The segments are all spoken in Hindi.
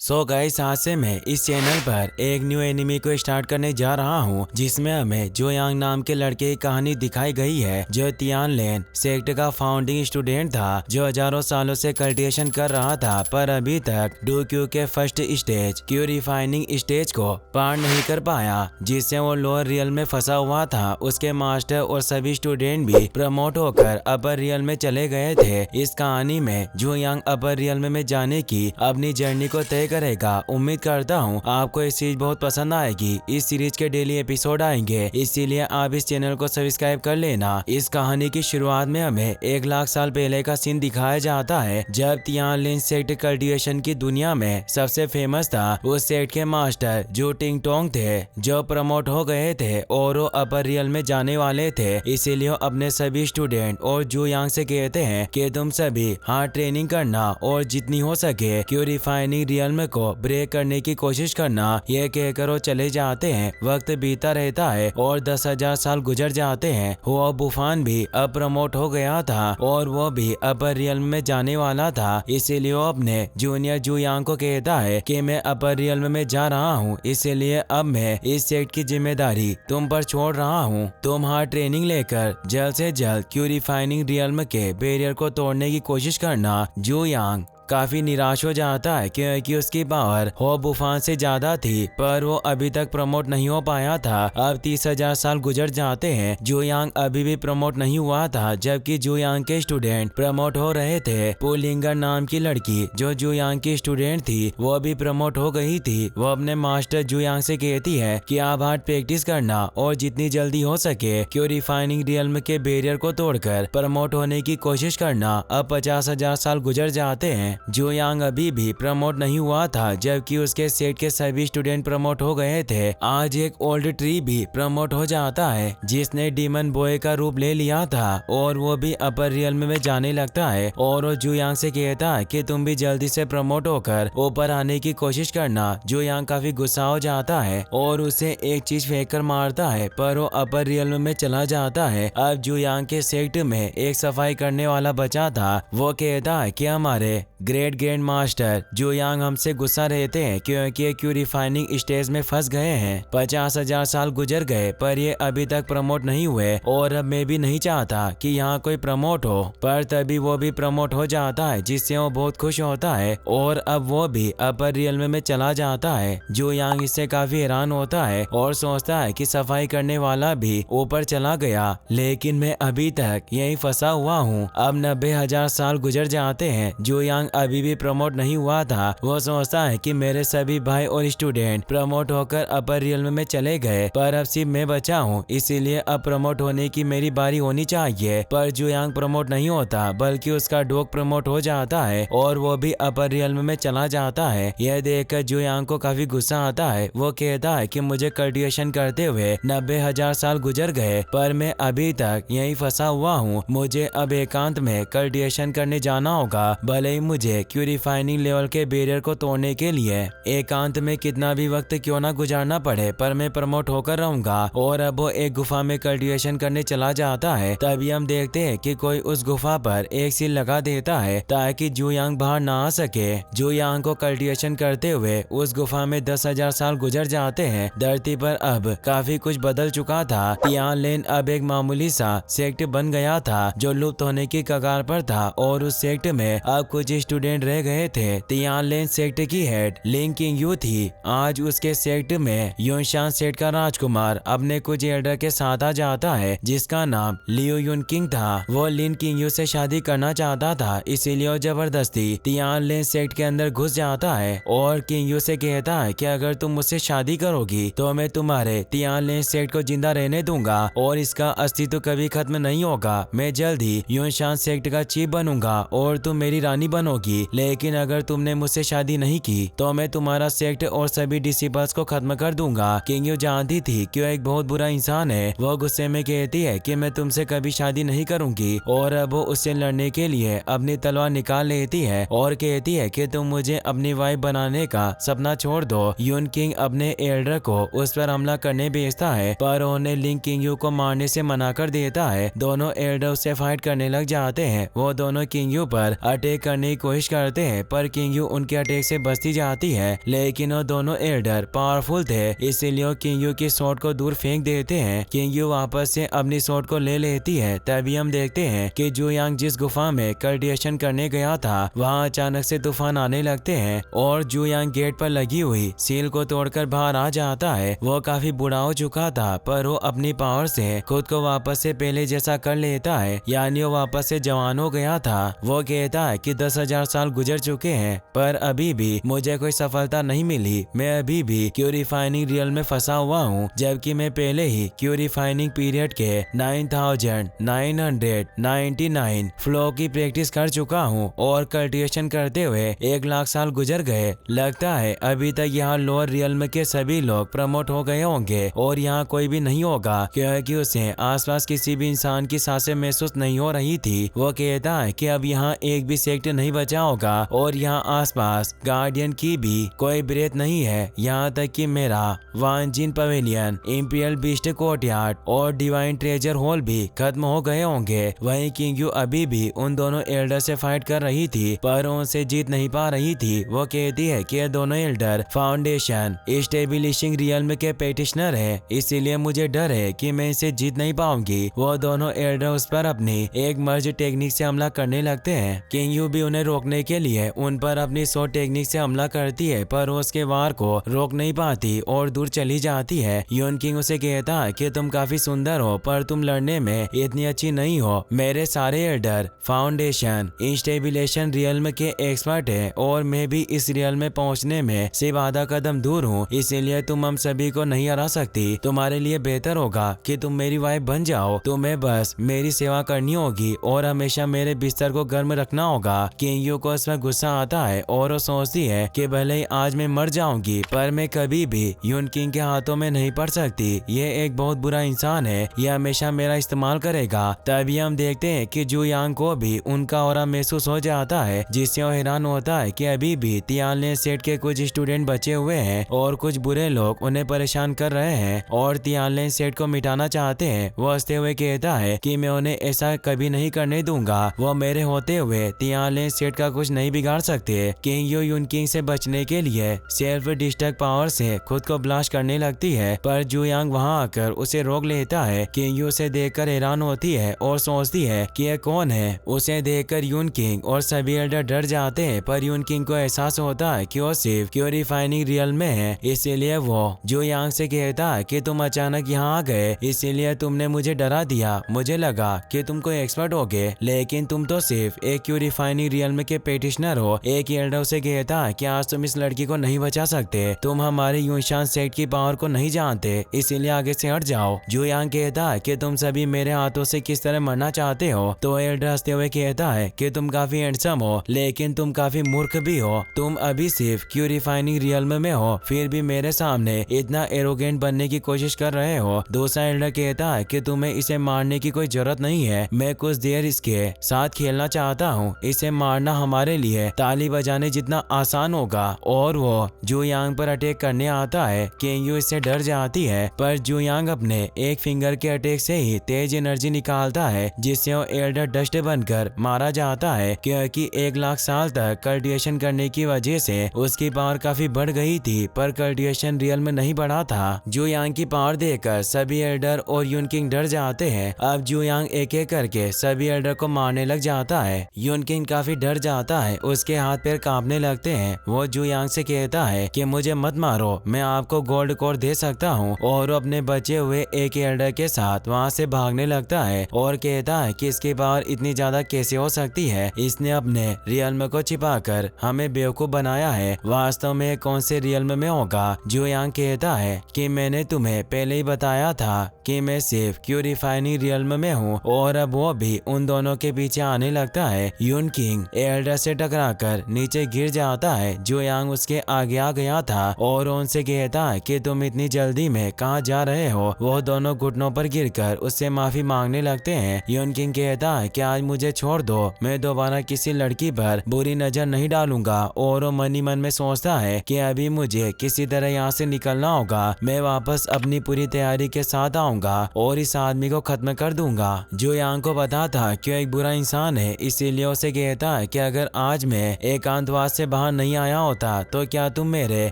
सो गाइस, आज से मैं इस चैनल पर एक न्यू एनिमी को स्टार्ट करने जा रहा हूँ जिसमें हमें जो यांग नाम के लड़के की कहानी दिखाई गई है जो तियानलेन सेक्ट का फाउंडिंग स्टूडेंट था जो हजारों सालों से कल्टिवेशन कर रहा था पर अभी तक डोक्यू के first stage Q refining stage को पार नहीं कर पाया जिससे वो लोअर रियल में फंसा हुआ था। उसके मास्टर और सभी स्टूडेंट भी प्रमोट होकर अपर रियल में चले गए थे। इस कहानी में जो यांग अपर रियल में जाने की अपनी जर्नी को तय करेगा। उम्मीद करता हूँ आपको ये सीरीज बहुत पसंद आएगी। इस सीरीज के डेली एपिसोड आएंगे, इसीलिए आप इस चैनल को सब्सक्राइब कर लेना। इस कहानी की शुरुआत में हमें 1 लाख साल पहले का सीन दिखाया जाता है जब तियानलेन सेक्ट कल्टिवेशन की दुनिया में सबसे फेमस था। उस सेक्ट के मास्टर जो टिंग टोंग थे जो प्रमोट हो गए थे और वो अपर रियल में जाने वाले थे। इसीलिए अपने सभी स्टूडेंट और जू यांग से कहते हैं कि तुम सभी हार्ड ट्रेनिंग करना और जितनी हो सके क्यू रिफाइनिंग रियल में को ब्रेक करने की कोशिश करना। ये कहकर वो चले जाते हैं। वक्त बीता रहता है और 10,000 साल गुजर जाते हैं। हुआ बुफान भी अब प्रमोट हो गया था और वो भी अपर रियल में जाने वाला था। इसीलिए वो अपने जूनियर जू यांग को कहता है कि मैं अपर रियल में जा रहा हूँ, इसीलिए अब मैं इस सेक्ट की जिम्मेदारी तुम पर छोड़ रहा हूँ। तुम हार्ड ट्रेनिंग लेकर जल्द से जल्द क्यू रिफाइनिंग रियल के बैरियर को तोड़ने की कोशिश करना। जू यांग काफी निराश हो जाता है क्योंकि उसकी पावर हो बुफान से ज्यादा थी पर वो अभी तक प्रमोट नहीं हो पाया था। अब 30,000 साल गुजर जाते हैं। जू यांग अभी भी प्रमोट नहीं हुआ था जबकि जू यांग के स्टूडेंट प्रमोट हो रहे थे। पुलिंगर नाम की लड़की जो जू यांग की स्टूडेंट थी वो भी प्रमोट हो गई थी। वो अपने मास्टर जू यांग से कहती है कि आप हार्ड प्रैक्टिस करना और जितनी जल्दी हो सके क्यू रिफाइनिंग रियल के बैरियर को तोड़कर प्रमोट होने की कोशिश करना। अब 50,000 साल गुजर जाते हैं। जू यांग अभी भी प्रमोट नहीं हुआ था जबकि उसके सेट के सभी स्टूडेंट प्रमोट हो गए थे। आज एक ओल्ड ट्री भी प्रमोट हो जाता है जिसने डीमन बॉय का रूप ले लिया था और वो भी अपर रियल में जाने लगता है और वो जू यांग से कहता है कि तुम भी जल्दी से प्रमोट होकर ऊपर आने की कोशिश करना। जू यांग काफी गुस्सा हो जाता है और उसे एक चीज फेंक कर मारता है पर वो अपर रियल में चला जाता है। अब जू यांग के सेक्ट में एक सफाई करने वाला बचा था। वो कहता है कि हमारे ग्रेट ग्रैंड मास्टर जू यांग हमसे गुस्सा रहते हैं क्योंकि क्यू रिफाइनिंग स्टेज में फंस गए हैं। 50,000 साल गुजर गए पर ये अभी तक प्रमोट नहीं हुए और अब मैं भी नहीं चाहता कि यहाँ कोई प्रमोट हो। पर तभी वो भी प्रमोट हो जाता है जिससे वो बहुत खुश होता है और अब वो भी अपर रियल में चला जाता है। जू यांग इससे काफी हैरान होता है और सोचता है कि सफाई करने वाला भी ऊपर चला गया लेकिन मैं अभी तक यही फंसा हुआ हूँ। अब 90,000 साल गुजर जाते हैं। जू यांग अभी भी प्रमोट नहीं हुआ था। वो सोचता है कि मेरे सभी भाई और स्टूडेंट प्रमोट होकर अपर रियल में चले गए पर अब सिर्फ मैं बचा हूँ, इसीलिए अब प्रमोट होने की मेरी बारी होनी चाहिए। पर जू यांग प्रमोट नहीं होता बल्कि उसका डॉग प्रमोट हो जाता है और वो भी अपर रियल में चला जाता है। यह देखकर जू यांग को काफी गुस्सा आता है। वो कहता है कि मुझे कल्टिवेशन करते हुए 90,000 साल गुजर गए पर मैं अभी तक यही फंसा हुआ हूँ। मुझे अब एकांत में कल्टिवेशन करने जाना होगा भले ही मुझे क्यू रिफाइनिंग लेवल के बैरियर को तोड़ने के लिए एकांत में कितना भी वक्त क्यों ना गुजारना पड़े पर मैं प्रमोट होकर रहूंगा। और अब वो एक गुफा में कल्टिवेशन करने चला जाता है। तभी हम देखते हैं कि कोई उस गुफा पर एक सील लगा देता है ताकि जू यांग बाहर ना आ सके। जू यांग को कल्टिवेशन करते हुए उस गुफा में 10,000 साल गुजर जाते हैं। धरती पर अब काफी कुछ बदल चुका था। तियानलेन अब एक मामूली सा सेक्ट बन गया था जो लुप्त होने की कगार पर था और उस सेक्ट में अब कुछ स्टूडेंट रह गए थे। तियानलेन सेक्ट की हेड लिन किंगयू थी। आज उसके सेक्ट में युनशान सेक्ट का राजकुमार अपने कुछ एल्डर के साथ आ जाता है जिसका नाम लियो युन किंग था। वो लिन किंगयू से शादी करना चाहता था इसीलिए वो जबरदस्ती तियानलेन सेक्ट के अंदर घुस जाता है और किंगयू से कहता है कि अगर तुम मुझसे शादी करोगी तो मैं तुम्हारे तियानलेन सेक्ट को जिंदा रहने दूंगा और इसका अस्तित्व कभी खत्म नहीं होगा। मैं जल्द ही युनशान सेक्ट का चीफ बनूंगा और तुम मेरी रानी बनोगी, लेकिन अगर तुमने मुझसे शादी नहीं की तो मैं तुम्हारा सेक्ट और सभी डिसिपल्स को खत्म कर दूंगा। किंगयू जानती थी कि वो एक बहुत बुरा इंसान है। वो गुस्से में कहती है कि मैं तुमसे कभी शादी नहीं करूंगी और अब वो उससे लड़ने के लिए अपनी तलवार निकाल लेती है और कहती है कि तुम मुझे अपनी वाइफ बनाने का सपना छोड़ दो। युन किंग अपने एल्डर को उस पर हमला करने भेजता है पर उन्हें लिंग किंगयू को मारने से मना कर देता है। दोनों एल्डर उससे फाइट करने लग जाते हैं। वो दोनों किंगयू पर अटैक करने की कोशिश करते हैं पर किंग यू उनके अटैक से बचती जाती है, लेकिन वो दोनों एल्डर पावरफुल थे, इसीलिए वो किंग यू की शॉट को दूर फेंक देते हैं। किंग यू वापस से अपनी शॉट को ले लेती है। तभी हम देखते हैं कि जू यांग जिस गुफा में कल्टिवेशन करने गया था वहाँ अचानक से तूफान आने लगते हैं और जू यांग गेट पर लगी हुई सील को तोड़कर बाहर आ जाता है। वो काफी बुरा हो चुका था पर वो अपनी पावर से खुद को वापस से पहले जैसा कर लेता है, यानी वो वापस से जवान हो गया था। वो कहता है कि 10,000 साल गुजर चुके हैं पर अभी भी मुझे कोई सफलता नहीं मिली। मैं अभी भी क्यू रिफाइनिंग रियल में फंसा हुआ हूँ, जबकि मैं पहले ही क्यू रिफाइनिंग पीरियड के 9,999 फ्लो की प्रैक्टिस कर चुका हूँ और कल्टिवेशन करते हुए 1,00,000 साल गुजर गए। लगता है अभी तक यहाँ लोअर रियल के सभी लोग प्रमोट हो गए होंगे और यहाँ कोई भी नहीं होगा, क्योंकि उसे आसपास किसी भी इंसान की सांसें महसूस नहीं हो रही थी। वो कहता है कि अब यहाँ एक भी सेक्टर नहीं बचा होगा और यहाँ आसपास गार्डियन की भी कोई ब्रेथ नहीं है, यहाँ तक कि मेरा वानजिन पवेलियन, इंपीरियल बीस्ट कोर्टयार्ड और डिवाइन ट्रेजर हॉल भी खत्म हो गए होंगे। वहीं किंग यू अभी भी उन दोनों एल्डर से फाइट कर रही थी पर उनसे जीत नहीं पा रही थी। वो कहती है कि दोनों एल्डर फाउंडेशन स्टेबिलिशिंग रियल्म के पेटिशनर है, इसीलिए मुझे डर है कि मैं इसे जीत नहीं पाऊंगी। वो दोनों एल्डर उस पर अपनी एक मर्ज टेक्निक से हमला करने लगते हैं। किंग यू भी उन्हें रोकने के लिए उन पर अपनी शॉर्ट टेक्निक से हमला करती है पर वो उसके वार को रोक नहीं पाती और दूर चली जाती है। यून किंग उसे कहता है कि तुम काफी सुंदर हो पर तुम लड़ने में इतनी अच्छी नहीं हो। मेरे सारे एल्डर फाउंडेशन इंस्टेबिलेशन रियल्म के एक्सपर्ट है और मैं भी इस रियल में पहुंचने में सिर्फ आधा कदम दूर हूँ, इसीलिए तुम हम सभी को नहीं हरा सकती। तुम्हारे लिए बेहतर होगा कि तुम मेरी वाइफ बन जाओ। तुम्हें बस मेरी सेवा करनी होगी और हमेशा मेरे बिस्तर को गर्म रखना होगा। किंग यू को उसमें गुस्सा आता है और वो सोचती है कि भले ही आज मैं मर जाऊंगी पर मैं कभी भी यून किंग के हाथों में नहीं पड़ सकती। ये एक बहुत बुरा इंसान है, ये हमेशा मेरा इस्तेमाल करेगा। तभी हम देखते हैं कि जू यांग को भी उनका ऑरा महसूस हो जाता है, जिससे वो हैरान होता है कि अभी भी तियानलेन सेट के कुछ स्टूडेंट बचे हुए हैं और कुछ बुरे लोग उन्हें परेशान कर रहे हैं और तियानलेन सेट को मिटाना चाहते हैं। वो हंसते हुए कहता है कि मैं उन्हें ऐसा कभी नहीं करने दूंगा। वो मेरे होते हुए तियानलेन सेट का कुछ नहीं बिगाड़ सकते। किंग यू यून किंग से बचने के लिए सेल्फ डिस्ट्रक्ट पावर से खुद को ब्लास्ट करने लगती है पर जू यांग वहां आकर उसे रोक लेता है। किंग यू उसे देखकर हैरान होती है और सोचती है कि यह कौन है। उसे देखकर यून किंग और सभी एल्डर डर जाते हैं पर यून किंग को एहसास होता है कि वो सिर्फ क्यू रिफाइनिंग रियल में है, इसीलिए वो जू यांग से कहता है कि तुम अचानक यहाँ आ गए, इसीलिए तुमने मुझे डरा दिया। मुझे लगा कि तुम कोई एक्सपर्ट होगे, लेकिन तुम तो सिर्फ एक क्यू रिफाइनिंग रियल में के पेटिशनर हो। एक एल्डर उसे कहता है कि आज तुम इस लड़की को नहीं बचा सकते, तुम हमारे यूशान सेट की पावर को नहीं जानते, इसीलिए आगे से हट जाओ। जू यांग कहता है कि तुम सभी मेरे हाथों से किस तरह मरना चाहते हो। तो एल्डर हंसते हुए कहता है कि तुम काफी हैंडसम हो लेकिन तुम काफी मूर्ख भी हो। तुम अभी सिर्फ क्यू रिफाइनिंग रियल में हो, फिर भी मेरे सामने इतना एरोगेंट बनने की कोशिश कर रहे हो। दूसरा एल्डर कहता है कि तुम्हें इसे मारने की कोई जरूरत नहीं है, मैं कुछ देर इसके साथ खेलना चाहता हूँ। इसे मारना हमारे लिए ताली बजाने जितना आसान होगा। और वो जू यांग पर अटैक करने आता है। किंग यू इससे डर जाती है पर जू यांग अपने एक फिंगर के अटैक से ही तेज एनर्जी निकालता है, जिससे वो एल्डर डस्ट बनकर मारा जाता है, क्योंकि 1,00,000 साल तक कल्टिवेशन करने की वजह से उसकी पावर काफी बढ़ गई थी पर कल्टिवेशन रियल में नहीं बढ़ा था। जू यांग की पावर देखकर सभी एल्डर और यून किंग डर जाते हैं। अब जू यांग एक एक करके सभी एल्डर को मारने लग जाता है। यून किंग काफी डर जाता है, उसके हाथ पैर कांपने लगते हैं। वो जू यांग से कहता है कि मुझे मत मारो, मैं आपको गोल्ड कोर दे सकता हूँ। और वो अपने बचे हुए एक एल्डर के साथ वहाँ से भागने लगता है और कहता है कि इसकी पावर इतनी ज्यादा कैसे हो सकती है। इसने अपने रियल्म को छिपाकर हमें बेवकूफ बनाया है, वास्तव में कौन से रियल्म में होगा। जू यांग कहता है कि मैंने तुम्हें पहले ही बताया था कि मैं सिर्फ क्यू रिफाइनिंग रियल्म में हूँ और अब वो भी उन दोनों के पीछे आने लगता है। यून किंग एल्डर से टकराकर नीचे गिर जाता है। जू यांग उसके आगे आ गया था और उनसे कहता है कि तुम इतनी जल्दी में कहाँ जा रहे हो। वो दोनों घुटनों पर गिरकर उससे माफी मांगने लगते हैं। यून किंग कहता है कि आज मुझे छोड़ दो, मैं दोबारा किसी लड़की पर बुरी नजर नहीं डालूंगा। और वो मन ही मन में सोचता है कि अभी मुझे किसी तरह यहाँ से निकलना होगा, मैं वापस अपनी पूरी तैयारी के साथ आऊंगा जाऊंगा और इस आदमी को खत्म कर दूंगा। जो यांग को पता था कि वो एक बुरा इंसान है, इसीलिए उसे कहता है कि अगर आज मैं एकांतवास से बाहर नहीं आया होता तो क्या तुम मेरे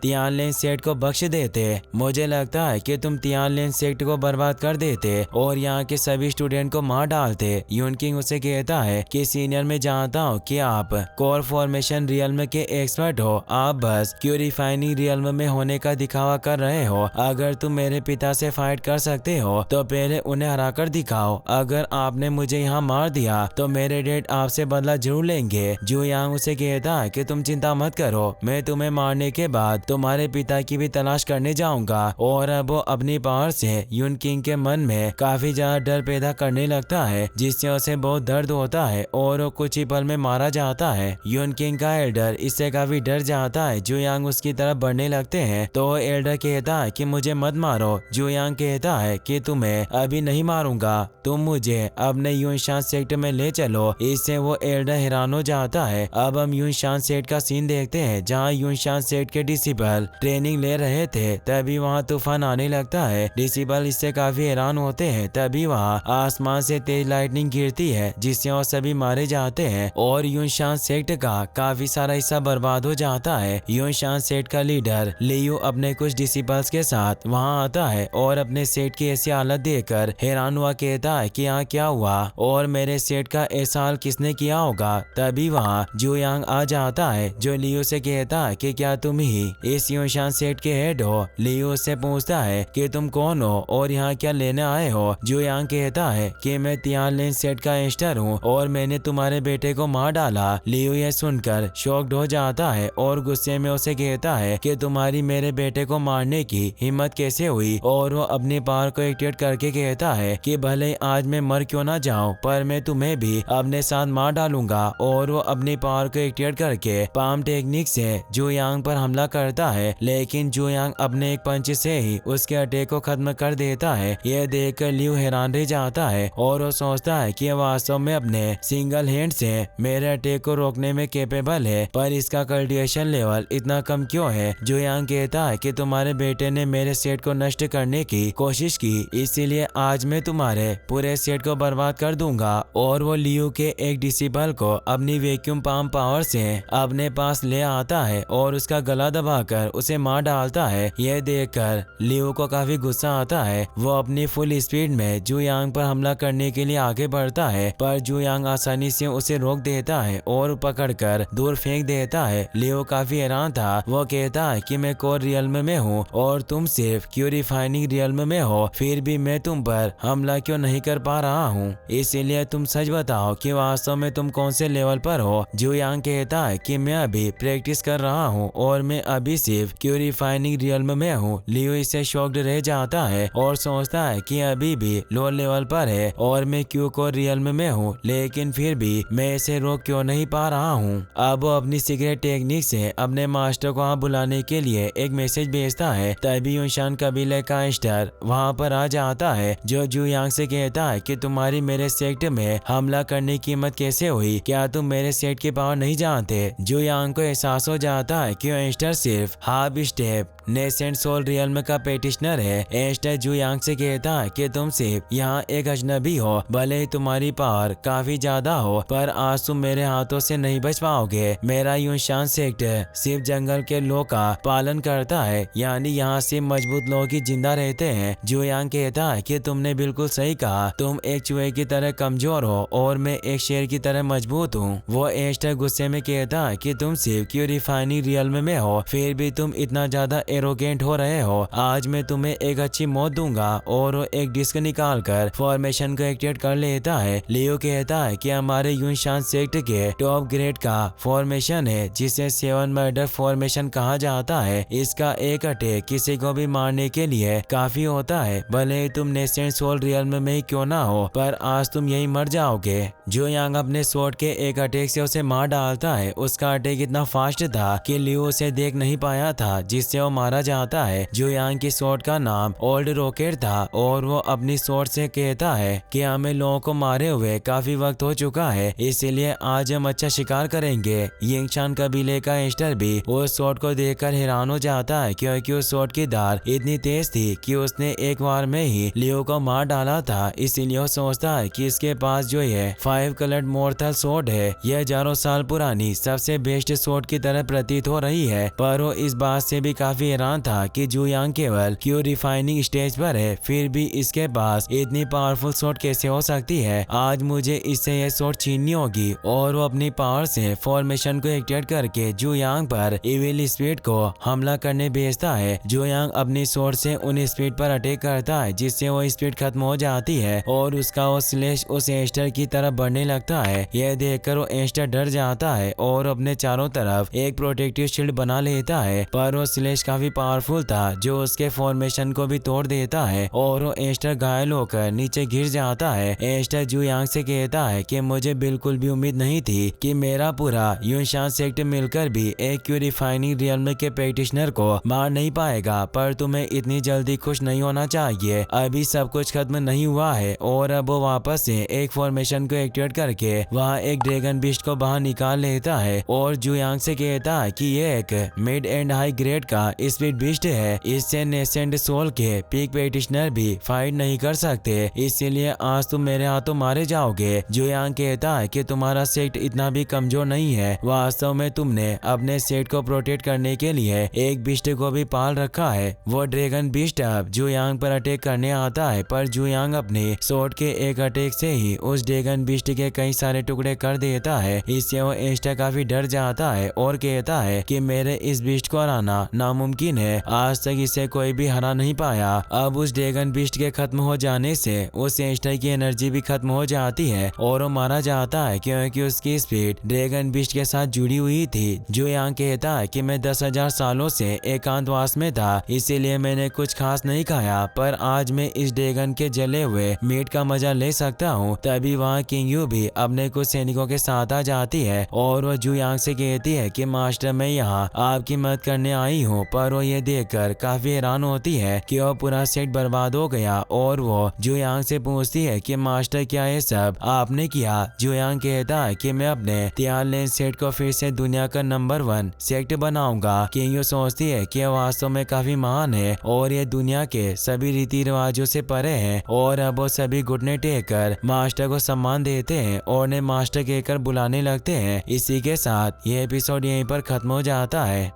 तियानलेन सेक्ट को बख्श देते। मुझे लगता है कि तुम तियानलेन सेक्ट को बर्बाद कर देते और यहाँ के सभी स्टूडेंट को मार डालते। यूनकिंग उसे कहता है कि सीनियर, मैं जानता हूँ कि आप कोर फॉर्मेशन रियल्म के एक्सपर्ट हो, आप बस क्यूरिफाइनिंग रियल्म में होने का दिखावा कर रहे हो। अगर तुम मेरे पिता से फाइट कर सकते हो तो पहले उन्हें हरा कर दिखाओ। अगर आपने मुझे यहाँ मार दिया तो मेरे डैड आपसे बदला जरूर लेंगे। जू यांग उसे कहता है कि तुम चिंता मत करो, मैं तुम्हें मारने के बाद तुम्हारे पिता की भी तलाश करने जाऊंगा। और अब वो अपनी पावर से यूनकिंग के मन में काफी ज्यादा डर पैदा करने लगता है, जिससे उसे बहुत दर्द होता है और वो कुछ ही पल में मारा जाता है। यूनकिंग का एल्डर इससे काफी डर जाता है। जू यांग उसकी तरफ बढ़ने लगते हैं तो एल्डर कहता है कि मुझे मत मारो। जू यांग कहता है कि तुम्हें अभी नहीं मारूंगा, तुम मुझे अपने यूनशान सेक्टर में ले चलो। इससे वो एल्डर हैरान हो जाता है। अब हम यूनशान सेक्ट का सीन देखते हैं जहाँ यूनशान सेक्ट के डिसिबल ट्रेनिंग ले रहे थे। तभी वहाँ तूफान आने लगता है। डिसिबल इससे काफी हैरान होते हैं। तभी वहाँ आसमान से तेज लाइटनिंग गिरती है जिससे वो सभी मारे जाते हैं और यूनशान सेक्ट का काफी सारा हिस्सा बर्बाद हो जाता है। यूनशान सेक्ट का लीडर लियू अपने कुछ डिसिबल्स के साथ वहाँ आता है और अपने सेट की ऐसी हालत देखकर हैरान हुआ कहता है कि यहाँ क्या हुआ और मेरे सेट का ऐसा हाल किसने किया होगा। तभी वहाँ जू यांग आ जाता है जो लियू से कहता है कि क्या तुम ही इस यूनशान सेट के हेड हो। लियू से पूछता है कि तुम कौन हो और यहाँ क्या लेने आए हो। जू यांग कहता है कि मैं तियानलेन सेट का एस्टर हूँ और मैंने तुम्हारे बेटे को मार डाला। लियू यह सुनकर शॉक्ड हो जाता है और गुस्से में उसे कहता है कि तुम्हारी मेरे बेटे को मारने की हिम्मत कैसे हुई। और वो अपनी पावर को एक्टिवेट करके कहता है कि भले आज मैं मर क्यों ना जाऊं पर मैं तुम्हें भी अपने साथ मार डालूंगा। और वो अपनी पावर को एक्टिवेट करके पाम टेक्निक से जू यांग पर हमला करता है, लेकिन जू यांग अपने एक पंच से ही उसके अटैक को खत्म कर देता है। यह देखकर लियू हैरान रह जाता है और वो सोचता है कि वास्तव में अपने सिंगल हैंड से मेरे अटैक को रोकने में कैपेबल है, पर इसका कल्टिवेशन लेवल इतना कम क्यों है। जू यांग कहता है कि तुम्हारे बेटे ने मेरे सेट को नष्ट करने की कोशिश की, इसीलिए आज मैं तुम्हारे पूरे सेट को बर्बाद कर दूंगा। और वो लियू के एक डिसिबल को अपनी वैक्यूम पाम पावर से अपने पास ले आता है और उसका गला दबाकर उसे मार डालता है। यह देखकर लियू को काफी गुस्सा आता है। वो अपनी फुल स्पीड में जू यांग पर हमला करने के लिए आगे बढ़ता है, पर जू यांग आसानी से उसे रोक देता है और पकड़कर दूर फेंक देता है। लियू काफी हैरान था। वो कहता है कि मैं कोर रियल्म में हूँ और तुम सिर्फ क्यूरिफाइनिंग रियल्म में हो, फिर भी मैं तुम पर हमला क्यों नहीं कर पा रहा हूँ। इसीलिए तुम सच बताओ कि वास्तव में तुम कौन से लेवल पर हो। जू यांग कहता है कि मैं अभी प्रैक्टिस कर रहा हूँ और मैं अभी सिर्फ क्यूरिफाइनिंग रियल्म में हूँ। लियू इससे शॉक्ड रह जाता है और सोचता है कि अभी भी लो लेवल पर है और मैं क्यू को रियल्म में हूँ, लेकिन फिर भी मैं इसे रोक क्यों नहीं पा रहा हूँ। अब वो अपनी सीक्रेट टेक्निक से अपने मास्टर को वहाँ बुलाने के लिए एक मैसेज भेजता है। तभी यूनशान कबीले का एस्टर वहाँ पर आ जाता है जो जू यांग से कहता है कि तुम्हारी मेरे सेक्ट में हमला करने की हिम्मत कैसे हुई, क्या तुम मेरे सेट की पावर नहीं जानते। जू यांग को एहसास हो जाता है कि एस्टर सिर्फ half step nascent soul realm का पेटिशनर है। एस्टर जू यांग से कहता है कि तुम सिर्फ यहाँ एक अजनबी हो, भले ही तुम्हारी पावर काफी ज्यादा हो, पर आज तुम मेरे हाथों से नहीं बच पाओगे। मेरा यूनशान सेक्टर सिर्फ जंगल के लोग का पालन करता है, यानी यहाँ सिर्फ मजबूत लोग ही जिंदा रहते हैं। जू यांग कहता है कि तुमने बिल्कुल सही कहा, तुम एक चूहे की तरह कमजोर हो और मैं एक शेर की तरह मजबूत हूँ। वो एस्टर गुस्से में कहता है कि तुम सिर्फ क्यूरिफाइनिंग रियल्म में हो, फिर भी तुम इतना ज्यादा एरोगेंट हो रहे हो। आज मैं तुम्हें एक अच्छी मौत दूंगा। और वो एक डिस्क निकालकर फॉर्मेशन को एक्टिवेट कर लेता है। लियो कहता है कि हमारे यूनशान सेक्ट के टॉप ग्रेड का फॉर्मेशन है जिसे 7 मर्डर फॉर्मेशन कहा जाता है। इसका एक अटैक किसी को भी मारने के लिए काफी होता है, भले ही तुम नेसेंट सोल रियल्म में ही क्यों ना हो, पर आज तुम यही मर जाओगे। जू यांग अपने स्वॉर्ड के एक अटैक से उसे मार डालता है। उसका अटैक इतना फास्ट था कि लियो उसे देख नहीं पाया था, जिससे वो मारा जाता है। जू यांग की स्वॉर्ड का नाम ओल्ड रॉकेट था और वो अपनी स्वॉर्ड से कहता है कि हमें लोगों को मारे हुए काफी वक्त हो चुका है, इसीलिए आज हम अच्छा शिकार करेंगे। यिंगशान कबीले का एस्टर भी उस स्वॉर्ड को देखकर हैरान हो जाता है, क्योंकि उस स्वॉर्ड की धार इतनी तेज थी कि उसने एक बार में ही लियो को मार डाला था। इसीलिए वो सोचता है कि इसके पास जो ये 5 कलर्ड मॉर्टल स्वॉर्ड है, यह हजारों साल पुरानी सबसे बेस्ट स्वॉर्ड की तरह प्रतीत हो रही है। पर वो इस बात से भी काफी हैरान था कि जू यांग केवल क्यों रिफाइनिंग स्टेज पर है, फिर भी इसके पास इतनी पावरफुल स्वॉर्ड कैसे हो सकती है। आज मुझे इससे यह स्वॉर्ड छीननी होगी। और वो अपनी पावर से फॉर्मेशन को एक्टिवेट करके जू यांग पर इविल स्पीड को हमला करने भेजता है। जू यांग अपनी स्वॉर्ड से उन स्पीड पर अटैक करता है, जिससे वो स्पीड खत्म हो जाती है और उसका वो स्लेश उस एस्टर की तरफ बढ़ने लगता है। यह देखकर वो एस्टर डर जाता है और अपने चारों तरफ एक प्रोटेक्टिव शील्ड बना लेता है। पर वो स्लेश काफी पावरफुल था, जो उसके फॉर्मेशन को भी तोड़ देता है और वो एस्टर घायल होकर नीचे गिर जाता है। एस्टर जू यांग से कहता है कि मुझे बिल्कुल भी उम्मीद नहीं थी कि मेरा पूरा यूनशान सेक्ट मिलकर भी एक क्यूरिफाइनिंग रियल्म के प्रैक्टिशनर को मार नहीं पाएगा, पर तुम्हें इतनी जल्दी खुश नहीं होना चाहिए। अभी सब कुछ खत्म नहीं हुआ है। और अब वो वापस से एक फॉर्मेशन को एक्टिवेट करके वहाँ एक ड्रैगन बीस्ट को बाहर निकाल लेता है और जू यांग से कहता है कि ये एक मिड एंड हाई ग्रेड का स्पीड बीस्ट है, इससे नेसेंट सोल के पीक प्रैक्टिशनर भी फाइट नहीं कर सकते, इसीलिए आज तुम मेरे हाथों मारे जाओगे। जू यांग कहता है कि तुम्हारा सेक्ट इतना भी कमजोर नहीं है, वास्तव में तुमने अपने सेक्ट को प्रोटेक्ट करने के लिए एक बीस्ट को भी पाल रखा है। वो ड्रैगन बीस्ट अब जू यांग पर अटैक करने आता है, पर जू यांग अपने स्वॉर्ड के एक अटैक से ही उस ड्रैगन बीस्ट के कई सारे टुकड़े कर देता है। इससे वो एस्टर काफी डर जाता है और कहता है कि मेरे इस बीस्ट को हराना नामुमकिन है, आज तक इसे कोई भी हरा नहीं पाया। अब उस ड्रैगन बीस्ट के खत्म हो जाने से उस एस्टर की एनर्जी भी खत्म हो जाती है और वो मारा जाता है, क्योंकि उसकी स्पीड ड्रैगन बीस्ट के साथ जुड़ी हुई थी। जो यहाँ कहता है कि मैं 10,000 सालों से एकांतवास में था, इसीलिए मैंने कुछ खास नहीं खाया, पर आज मैं इस ड्रैगन के जले हुए मीट का मजा ले सकता हूँ। तभी वहाँ किंग यू भी अपने कुछ सैनिकों के साथ आ जाती है और वो जू यांग से कहती है कि मास्टर मैं यहाँ आपकी मदद करने आई हूँ। पर वो ये देखकर काफी हैरान होती है कि वो पूरा सेट बर्बाद हो गया और वो जू यांग से पूछती है कि मास्टर क्या ये सब आपने किया। जू यांग कहता है कि मैं अपने तियानलेन सेट को फिर से दुनिया का नंबर 1 सेक्ट बनाऊंगा। किंग यू सोचती है कि वास्तव में काफी महान है और ये दुनिया के सभी रीति रिवाजों से परे है। और अब वो सभी घुटने टेक कर मास्टर को सम्मान देते हैं और उन्हें मास्टर कहकर बुलाने लगते हैं। इसी के साथ ये एपिसोड यहीं पर खत्म हो जाता है।